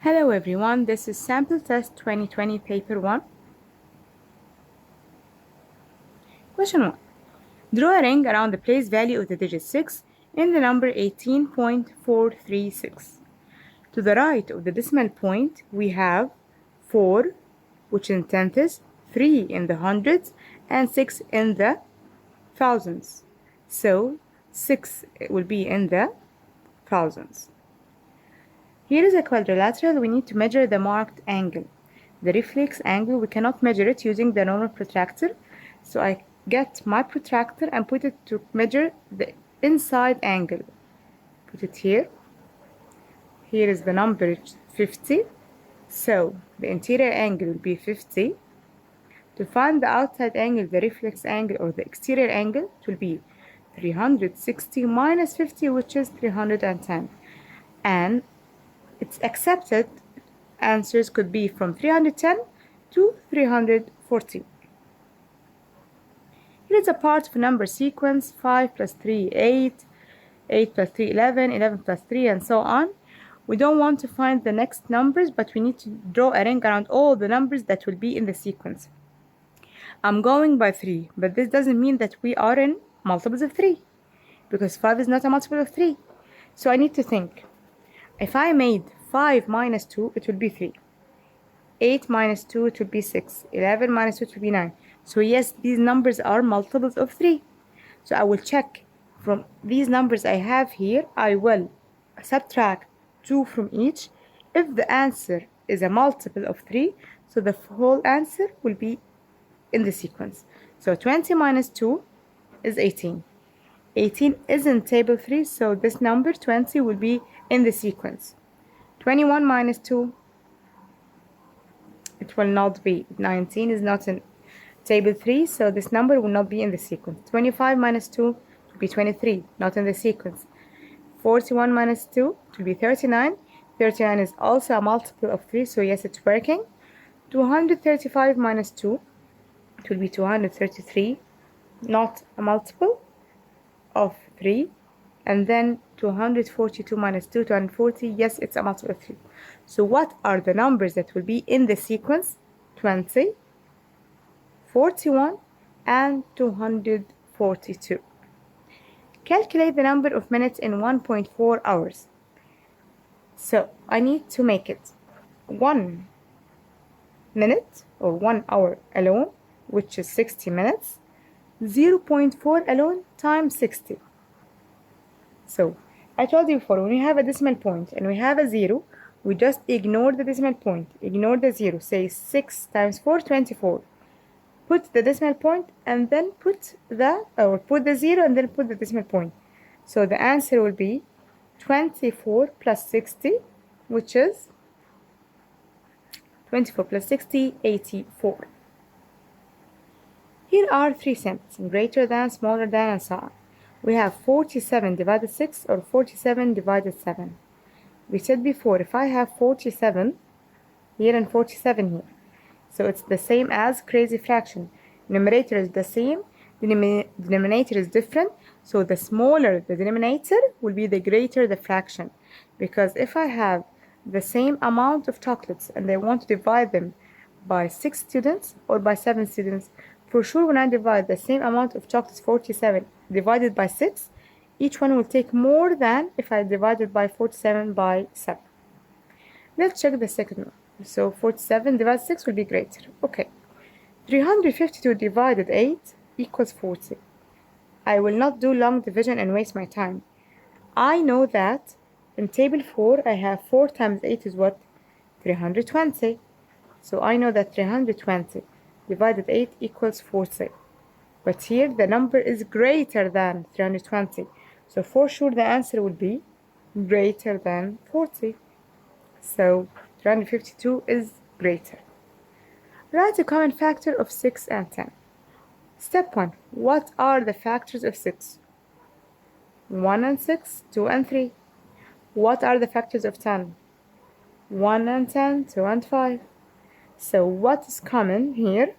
Hello everyone, this is Sample Test 2020 Paper 1. Question 1. Draw a ring around the place value of the digit 6 in the number 18.436. To the right of the decimal point, we have 4, which in tenths, 3 in the hundreds, and 6 in the thousands. So 6 will be in the thousands. Here is a quadrilateral. We need to measure the marked angle. The reflex angle, we cannot measure it using the normal protractor. So I get my protractor and put it to measure the inside angle. Put it here. Here is the number 50. So the interior angle will be 50. To find the outside angle, the reflex angle or the exterior angle, it will be 360 minus 50, which is 310. And it's accepted answers could be from 310 to 340. Here is a part of a number sequence: 5 plus 3, 8, 8 plus 3, 11, 11 plus 3, and so on. We don't want to find the next numbers, but we need to draw a ring around all the numbers that will be in the sequence. I'm going by 3, but this doesn't mean that we are in multiples of 3, because 5 is not a multiple of 3. So I need to think. If I made 5 minus 2, it will be 3. 8 minus 2, it will be 6. 11 minus 2, it will be 9. So yes, these numbers are multiples of 3. So I will check from these numbers I have here. I will subtract 2 from each. If the answer is a multiple of 3, so the whole answer will be in the sequence. So 20 minus 2 is 18. 18 is in table 3, so this number 20 will be in the sequence. 21 minus 2, it will not be. 19 is not in table 3, so this number will not be in the sequence. 25 minus 2 will be 23, not in the sequence. 41 minus 2 will be 39. 39 is also a multiple of 3, so yes, it's working. 235 minus 2, it will be 233, not a multiple of 3. And then 242 minus 2, 240, yes, it's a multiple of 3. So what are the numbers that will be in the sequence? 20, 41, and 242. Calculate the number of minutes in 1.4 hours. So I need to make it 1 minute or 1 hour alone, which is 60 minutes, 0.4 alone times 60. So I told you before, when we have a decimal point and we have a 0, we just ignore the decimal point, ignore the 0, say 6 times 4, 24. Put the decimal point and then put the 0 and then put the decimal point. So the answer will be 24 plus 60, which is 24 plus 60, 84. Here are 3 symbols: greater than, smaller than, and so on. We have 47 divided 6 or 47 divided 7. We said before, if I have 47 here and 47 here, so it's the same as crazy fraction. Numerator is the same, denominator is different, so the smaller the denominator will be the greater the fraction. Because if I have the same amount of chocolates and I want to divide them by 6 students or by 7 students, for sure when I divide the same amount of chocolates, 47, divided by 6, each one will take more than if I divided by 47 by 7. Let's check the second one. So 47 divided 6 will be greater. Okay. 352 divided 8 equals 40. I will not do long division and waste my time. I know that in table 4 I have 4 times 8 is what? 320. So I know that 320 divided 8 equals 40. But here the number is greater than 320. So for sure the answer will be greater than 40. So 352 is greater. Write a common factor of 6 and 10. Step 1. What are the factors of 6? 1 and 6, 2 and 3. What are the factors of 10? 1 and 10, 2 and 5. So what is common here?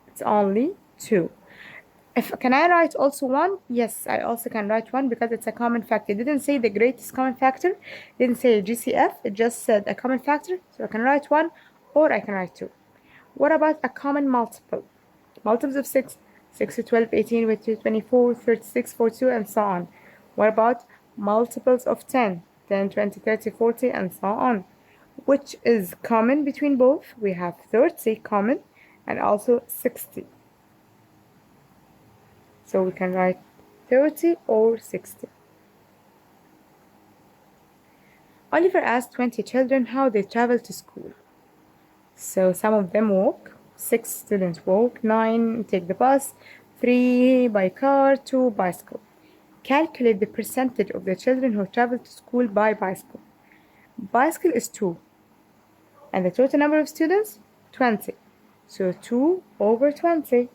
It's only 2. Can I write also 1? Yes, I also can write 1 because it's a common factor. It didn't say the greatest common factor. It didn't say GCF. It just said a common factor. So I can write 1 or I can write 2. What about a common multiple? Multiples of 6. 6 to 12, 18, 24, 36, 42, and so on. What about multiples of 10? 10, 20, 30, 40, and so on. Which is common between both? We have 30 common and also 60. So we can write 30 or 60. Oliver asked 20 children how they travel to school. So some of them walk, 6 students walk, 9 take the bus, 3 by car, 2 bicycle. Calculate the percentage of the children who travel to school by bicycle. Bicycle is 2. And the total number of students? 20. So 2 over 20.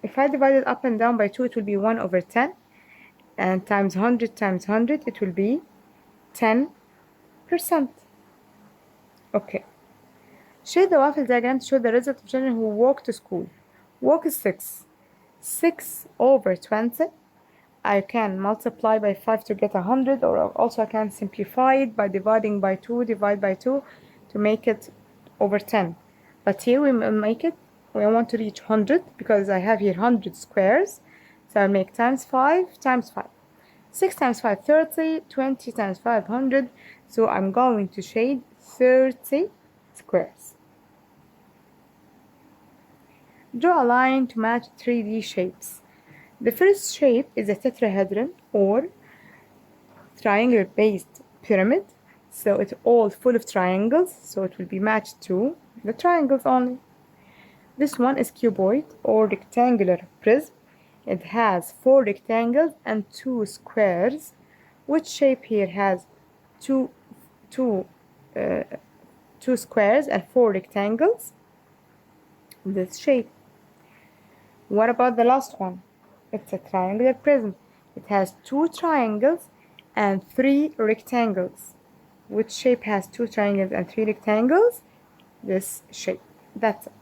If I divide it up and down by 2, it will be 1 over 10. And times 100 times 100, it will be 10%. Okay. Shade the waffle diagram to show the result of children who walk to school. Walk is 6. 6 over 20. I can multiply by 5 to get 100, or also I can simplify it by dividing by 2, divide by 2 to make it over 10. But here we want to reach 100 because I have here 100 squares. So I'll make times 5 times 5. 6 times 5, 30, 20 times 5, 100. So I'm going to shade 30 squares. Draw a line to match 3D shapes. The first shape is a tetrahedron or triangular based pyramid. So it's all full of triangles, so it will be matched to the triangles only. This one is cuboid or rectangular prism. It has 4 rectangles and 2 squares. Which shape here has two squares and 4 rectangles? This shape. What about the last one? It's a triangular prism. It has 2 triangles and 3 rectangles. Which shape has 2 triangles and 3 rectangles? This shape. That's it.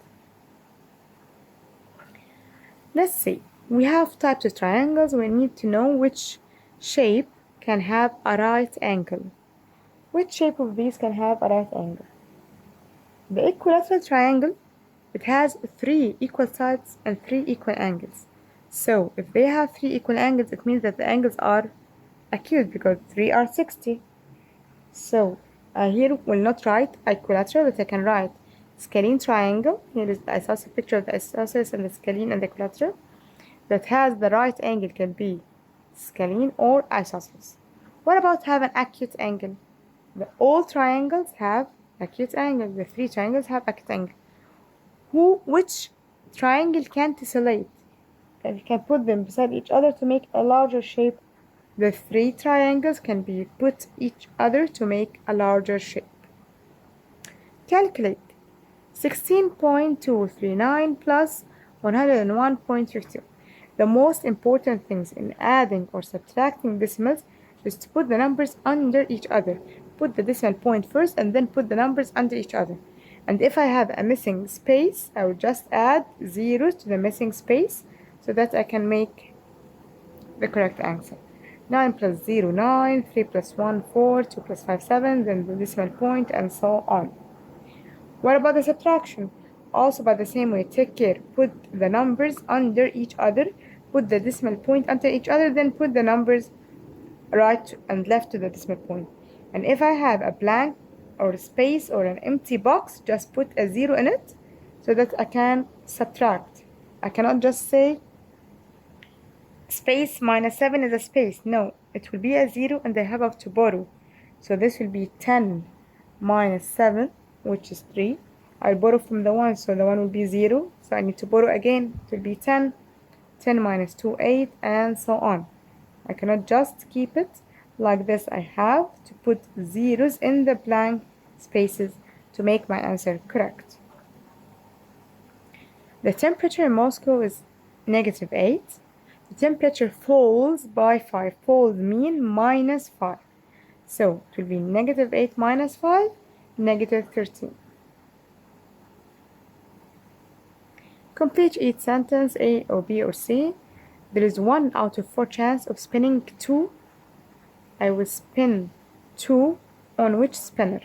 Let's see. We have types of triangles. We need to know which shape can have a right angle. Which shape of these can have a right angle? The equilateral triangle, it has 3 equal sides and 3 equal angles. So if they have 3 equal angles, it means that the angles are acute because 3 are 60. So here will not write equilateral, but I can write scalene triangle. Here is the isosceles picture of the isosceles and the scalene and the equilateral. That has the right angle can be scalene or isosceles. What about have an acute angle? All triangles have acute angle. The 3 triangles have acute angle. Which triangle can tessellate? And you can put them beside each other to make a larger shape. The 3 triangles can be put each other to make a larger shape. Calculate 16.239 plus 101.52. The most important things in adding or subtracting decimals is to put the numbers under each other. Put the decimal point first and then put the numbers under each other. And if I have a missing space, I will just add zeros to the missing space so that I can make the correct answer. 9 plus 0, 9, 3 plus 1, 4, 2 plus 5, 7, then the decimal point, and so on. What about the subtraction? Also by the same way, take care, put the numbers under each other, put the decimal point under each other, then put the numbers right and left to the decimal point. And if I have a blank or a space or an empty box, just put a 0 in it so that I can subtract. I cannot just say space minus 7 is a space. No, it will be a 0 and I have to borrow. So this will be 10 minus 7, which is 3. I'll borrow from the 1, so the 1 will be 0. So I need to borrow again. It will be 10. 10 minus 2, 8, and so on. I cannot just keep it like this. I have to put zeros in the blank spaces to make my answer correct. The temperature in Moscow is -8. The temperature falls by 5. Falls mean -5. So it will be -8 minus 5, -13. Complete each sentence, A or B or C. There is 1 out of 4 chance of spinning 2. I will spin 2 on which spinner?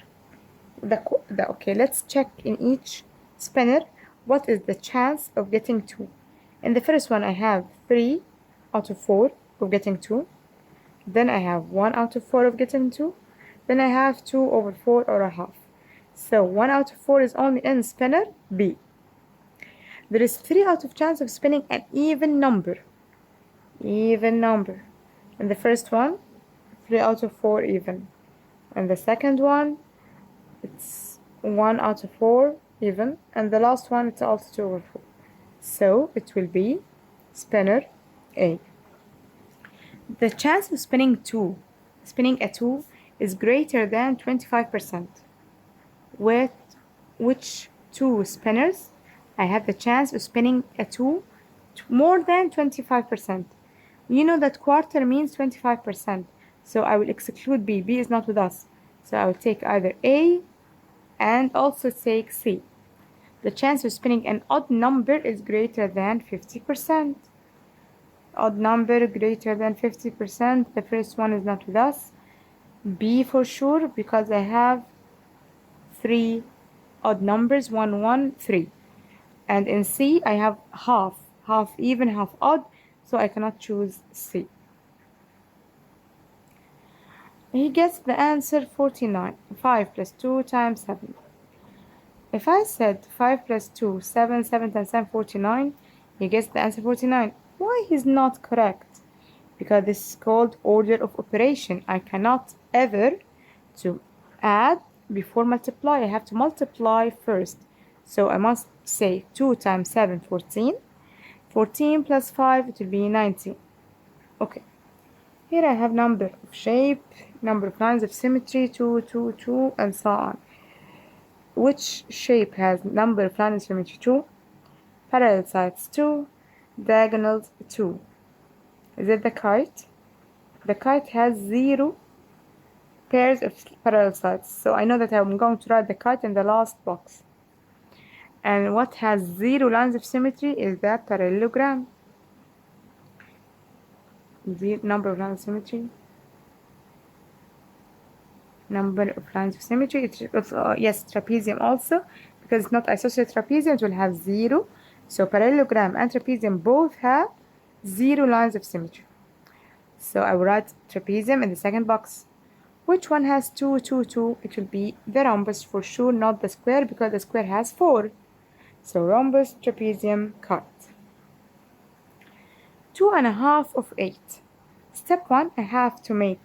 Okay, let's check in each spinner what is the chance of getting 2. In the first one I have 3 out of 4 of getting 2. Then I have 1 out of 4 of getting 2. Then I have 2 over 4 or a half. So 1 out of 4 is only in spinner B. There is 3 out of chance of spinning an even number. Even number. In the first one, 3 out of 4 even. And the second one, it's 1 out of 4 even. And the last one, it's also 2 over 4. So it will be spinner A. The chance of spinning a 2 is greater than 25%. With which 2 spinners I have the chance of spinning a 2 more than 25%. You know that quarter means 25%. So I will exclude B. B is not with us. So I will take either A and also take C. The chance of spinning an odd number is greater than 50%. Odd number greater than 50%. The first one is not with us. B for sure, because I have 3 odd numbers, 1, 1, 3. And in C I have half even, half odd, so I cannot choose C. He gets the answer 49. 5 plus 2 times 7. If I said 5 plus 2, 7, 7 times 7, 49, he gets the answer 49. Why he's not correct? Because this is called order of operation. I cannot ever to add before multiply. I have to multiply first. So I must say 2 times 7, 14. 14 plus 5, it will be 19. Okay. Here I have number of shape, number of lines of symmetry, 2, 2, 2, and so on. Which shape has number of lines of symmetry 2? Parallel sides 2, diagonals 2. Is it the kite? The kite has 0 pairs of parallel sides. So I know that I'm going to write the kite in the last box. And what has 0 lines of symmetry is the parallelogram. The number of lines of symmetry. Number of lines of symmetry. It's yes, trapezium also, because it's not isosceles trapezium, it will have 0. So parallelogram and trapezium both have 0 lines of symmetry. So I will write trapezium in the second box. Which one has 2, 2, 2? It will be the rhombus for sure, not the square, because the square has 4. So rhombus, trapezium, kite. 2 1/2 of 8. Step 1, I have to make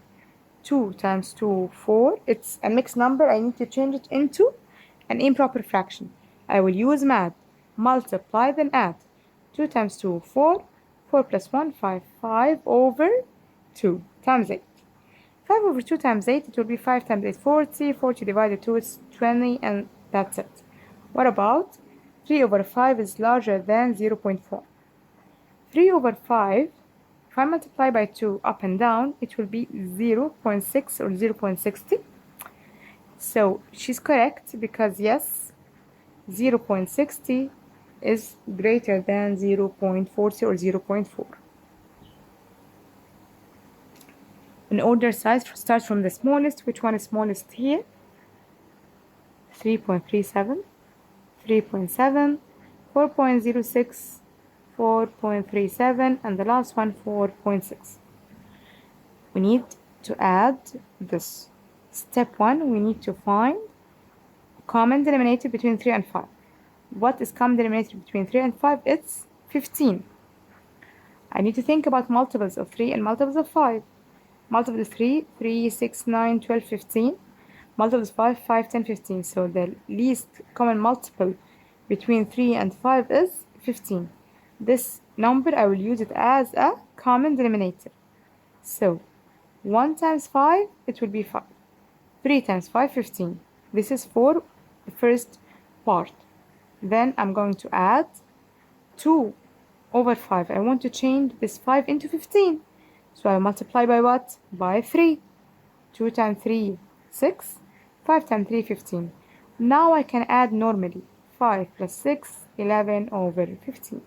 2 times 2, 4. It's a mixed number. I need to change it into an improper fraction. I will use math. Multiply, then add. 2 times 2, 4. 4 plus 1, 5. 5 over 2 times 8. 5 over 2 times 8, it will be 5 times 8, 40. 40 divided 2 is 20, and that's it. What about 3 over 5 is larger than 0.4. 3 over 5, if I multiply by 2 up and down, it will be 0.6 or 0.60. So she's correct, because yes, 0.60 is greater than 0.40 or 0.4. In order size, start from the smallest. Which one is smallest here? 3.37, 3.7, 4.06, 4.37, and the last one 4.6. We need to add this. Step 1, we need to find common denominator between 3 and 5. What is common denominator between 3 and 5? It's 15. I need to think about multiples of 3 and multiples of 5. Multiples of 3, 3, 6, 9, 12, 15. Multiples of 5, 5, 10, 15. So the least common multiple between 3 and 5 is 15. This number, I will use it as a common denominator. So 1 times 5, it will be 5. 3 times 5, 15. This is for the first part. Then I'm going to add 2 over 5. I want to change this 5 into 15. So I multiply by what? By 3. 2 times 3, 6. 5 times 3, 15. Now I can add normally. 5 plus 6, 11 over 15.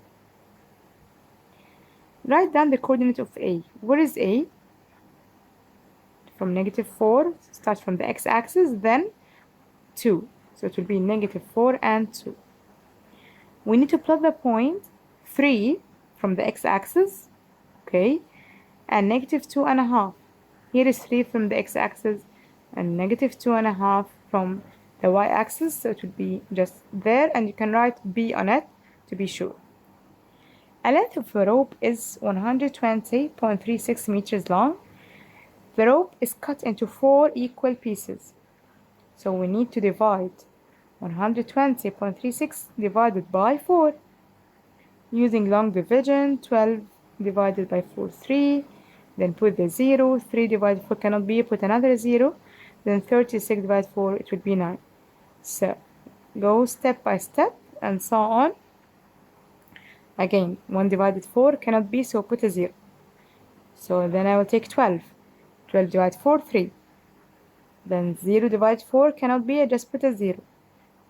Write down the coordinate of A. Where is A? From -4, start from the x-axis, then 2. So it will be -4 and 2. We need to plot the point 3 from the x-axis, okay, and -2.5. Here is 3 from the x-axis and -2.5 from the y-axis, so it would be just there, and you can write B on it to be sure. A length of a rope is 120.36 meters long. The rope is cut into 4 equal pieces, so we need to divide 120.36 divided by 4. Using long division, 12 divided by 4, 3. Then put the 0. 3 divided 4 cannot be, put another 0. Then 36 divided 4, it would be 9. So go step by step and so on. Again, 1 divided 4 cannot be, so put a 0. So then I will take 12. 12 divided 4, 3. Then 0 divided 4 cannot be, I just put a 0.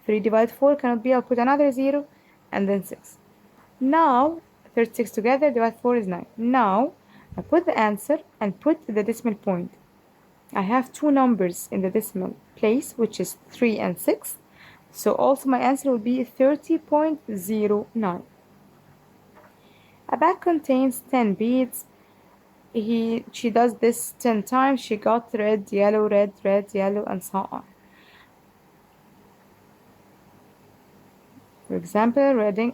3 divided 4 cannot be, I'll put another 0, and then 6. Now, 36 together, divide 4 is 9. Now, I put the answer and put the decimal point. I have 2 numbers in the decimal place, which is 3 and 6. So also my answer will be 30.09. A bag contains 10 beads. She does this 10 times. She got red, yellow, red, red, yellow, and so on. For example, reading,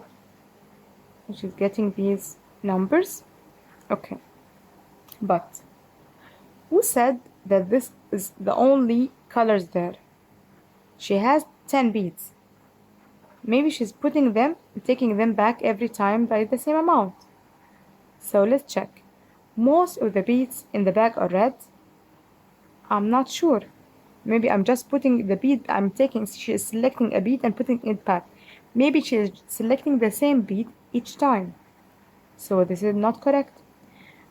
she's getting these numbers. Okay. But who said that this is the only colors there? She has 10 beads. Maybe she's putting them, taking them back every time by the same amount. So let's check. Most of the beads in the bag are red. I'm not sure. Maybe I'm just putting the bead I'm taking, she is selecting a bead and putting it back. Maybe she is selecting the same bead each time. So this is not correct.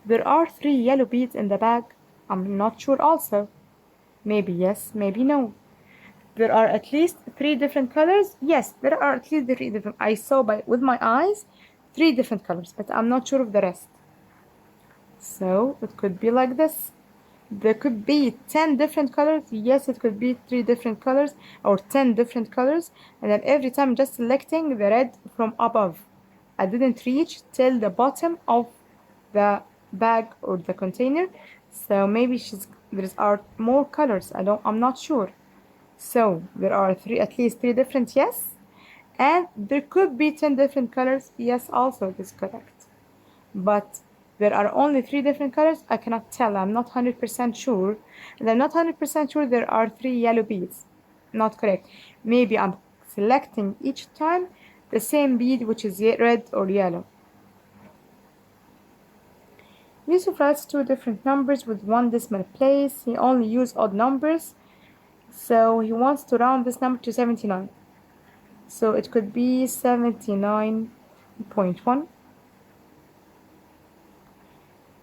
There are 3 yellow beads in the bag. I'm not sure also. Maybe yes, maybe no. There are at least 3 different colors. Yes, there are at least 3 different. I saw with my eyes 3 different colors, but I'm not sure of the rest. So it could be like this. There could be 10 different colors. Yes, it could be 3 different colors or 10 different colors. And then every time just selecting the red from above. I didn't reach till the bottom of the bag or the container. So maybe there are more colors. I'm not sure. So there are at least 3 different, yes. And there could be 10 different colors. Yes, also this is correct. But there are only 3 different colors. I cannot tell. I'm not 100% sure. And I'm not 100% sure there are 3 yellow beads. Not correct. Maybe I'm selecting each time the same bead, which is red or yellow. Yusuf writes 2 different numbers with 1 decimal place. He only used odd numbers. So he wants to round this number to 79. So it could be 79.1.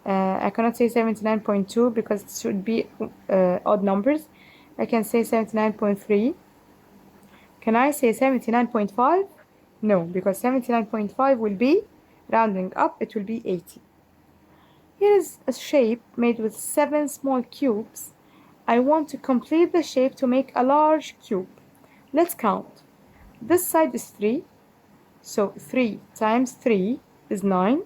I cannot say 79.2 because it should be odd numbers. I can say 79.3. Can I say 79.5? No, because 79.5 will be, rounding up, it will be 80. Here is a shape made with 7 small cubes. I want to complete the shape to make a large cube. Let's count. This side is 3. So 3 times 3 is 9.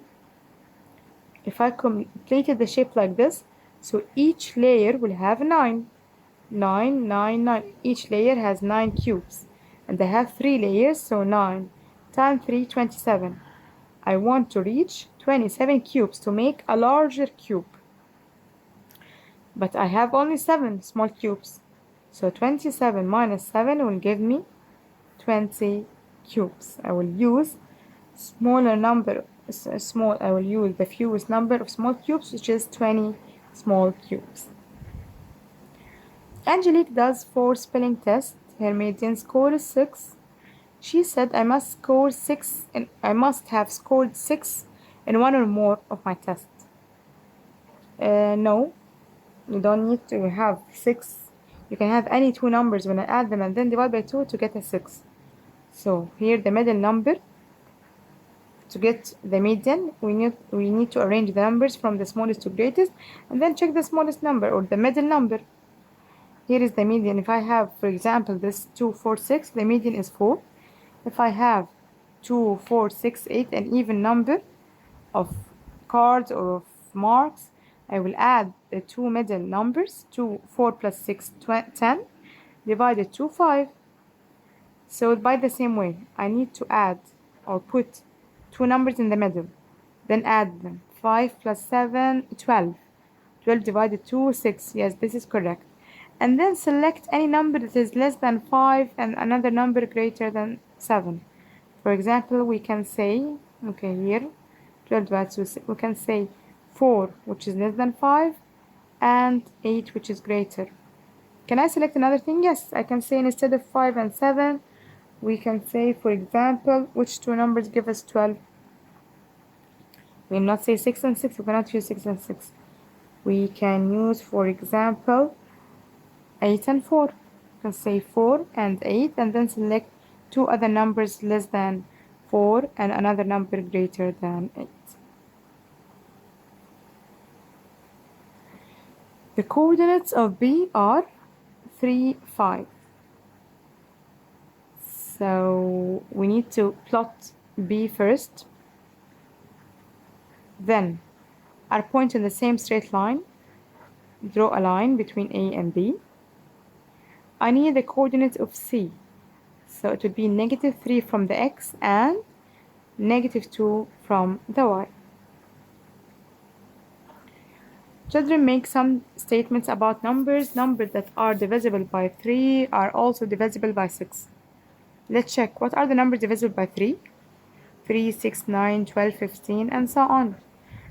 If I completed the shape like this, so each layer will have 9. 9, 9, 9. Each layer has 9 cubes. And I have 3 layers, so 9 times 3, 27. I want to reach 27 cubes to make a larger cube. But I have only 7 small cubes. So 27 minus 7 will give me 20 cubes. I will use I will use the fewest number of small cubes, which is 20 small cubes. Angelique does 4 spelling tests. Her median score is 6. She said I must have scored 6 in 1 or more of my tests. No, you don't need to have 6. You can have any 2 numbers when I add them and then divide by 2 to get a 6. So here the middle number To get the median, we need to arrange the numbers from the smallest to greatest, and then check the smallest number or the middle number. Here is the median. If I have, for example, this 2, 4, 6, the median is 4. If I have 2, 4, 6, 8, an even number of cards or of marks, I will add the two middle numbers, 4 plus 6, 10, divided to 5. So by the same way, I need to add or put two numbers in the middle, then add them. 5 plus 7, 12. 12 divided to 6. Yes, this is correct. And then select any number that is less than 5 and another number greater than 7. For example, we can say, okay, here, 12 divided to 6, we can say 4, which is less than 5, and 8, which is greater. Can I select another thing? Yes, I can say instead of 5 and 7, we can say, for example, which two numbers give us 12? We will not say 6 and 6, we cannot use 6 and 6. We can use, for example, 8 and 4. You can say 4 and 8, and then select two other numbers less than 4 and another number greater than 8. The coordinates of B are 3, 5. So we need to plot B first, then our point in the same straight line, draw a line between A and B. I need the coordinates of C, so it would be -3 from the X and -2 from the Y. Children, make some statements about numbers. Numbers that are divisible by 3 are also divisible by 6. Let's check. What are the numbers divisible by 3? 3, 6, 9, 12, 15, and so on.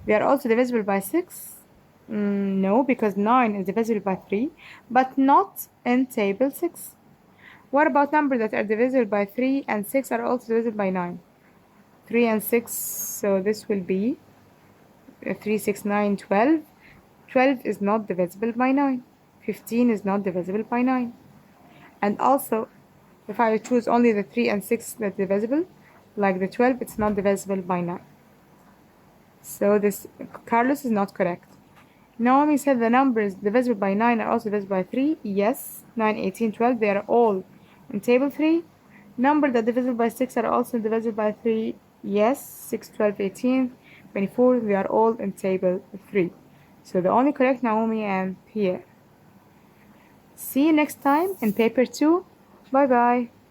They are also divisible by 6? No, because 9 is divisible by 3, but not in table 6. What about numbers that are divisible by 3 and 6 are also divisible by 9? 3 and 6, so this will be 3, 6, 9, 12. 12 is not divisible by 9. 15 is not divisible by 9. And also, if I choose only the 3 and 6 that are divisible, like the 12, it's not divisible by 9. So this, Carlos is not correct. Naomi said the numbers divisible by 9 are also divisible by 3. Yes, 9, 18, 12, they are all in table 3. Numbers that divisible by 6 are also divisible by 3. Yes, 6, 12, 18, 24, they are all in table 3. So the only correct Naomi and Pierre. See you next time in paper 2. Bye bye.